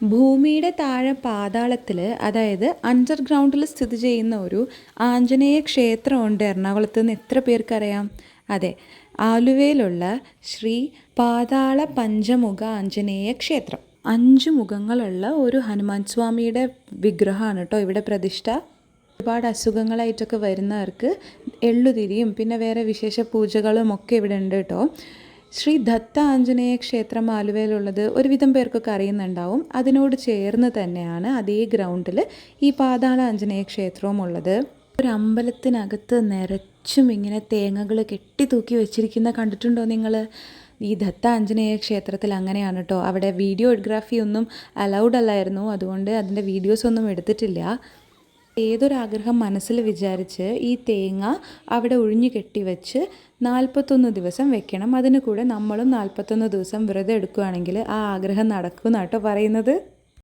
ഭൂമിയുടെ താഴെ പാതാളത്തിൽ, അതായത് അണ്ടർഗ്രൗണ്ടിൽ സ്ഥിതി ചെയ്യുന്ന ഒരു ആഞ്ജനേയ ക്ഷേത്രമുണ്ട് എറണാകുളത്ത് നിന്ന് എത്ര പേർക്കറിയാം? അതെ, ആലുവയിലുള്ള ശ്രീ പാതാള പഞ്ചമുഖ ആഞ്ജനേയ ക്ഷേത്രം. 5 മുഖങ്ങളുള്ള ഒരു ഹനുമാൻ സ്വാമിയുടെ വിഗ്രഹമാണ് കേട്ടോ ഇവിടെ പ്രതിഷ്ഠ. ഒരുപാട് അസുഖങ്ങളായിട്ടൊക്കെ വരുന്നവർക്ക് എള്ളുതിരിയും പിന്നെ വേറെ വിശേഷ പൂജകളും ഒക്കെ ഇവിടെ ഉണ്ട് കേട്ടോ. ശ്രീ ദത്ത ആഞ്ജനേയ ക്ഷേത്രം ആലുവയിലുള്ളത് ഒരുവിധം പേർക്കൊക്കെ അറിയുന്നുണ്ടാവും. അതിനോട് ചേർന്ന് തന്നെയാണ് അതേ ഗ്രൗണ്ടിൽ ഈ പാതാള ആഞ്ജനേയ ക്ഷേത്രവും ഉള്ളത്. ഒരു അമ്പലത്തിനകത്ത് നിറച്ചും ഇങ്ങനെ തേങ്ങകൾ കെട്ടി തൂക്കി വെച്ചിരിക്കുന്ന കണ്ടിട്ടുണ്ടോ നിങ്ങൾ? ഈ ദത്ത ആഞ്ജനേയ ക്ഷേത്രത്തിൽ അങ്ങനെയാണ് കേട്ടോ. അവിടെ വീഡിയോഗ്രാഫി ഒന്നും അലൗഡ് അല്ലായിരുന്നു, അതുകൊണ്ട് അതിൻ്റെ വീഡിയോസൊന്നും എടുത്തിട്ടില്ല. ഏതൊരാഗ്രഹം മനസ്സിൽ വിചാരിച്ച് ഈ തേങ്ങ അവിടെ ഒഴിഞ്ഞു കെട്ടി വെച്ച് 41 ദിവസം വെക്കണം. അതിന് കൂടെ നമ്മളും 41 ദിവസം വ്രതം എടുക്കുകയാണെങ്കിൽ ആ ആഗ്രഹം നടക്കും എന്നാട്ടോ പറയുന്നത്.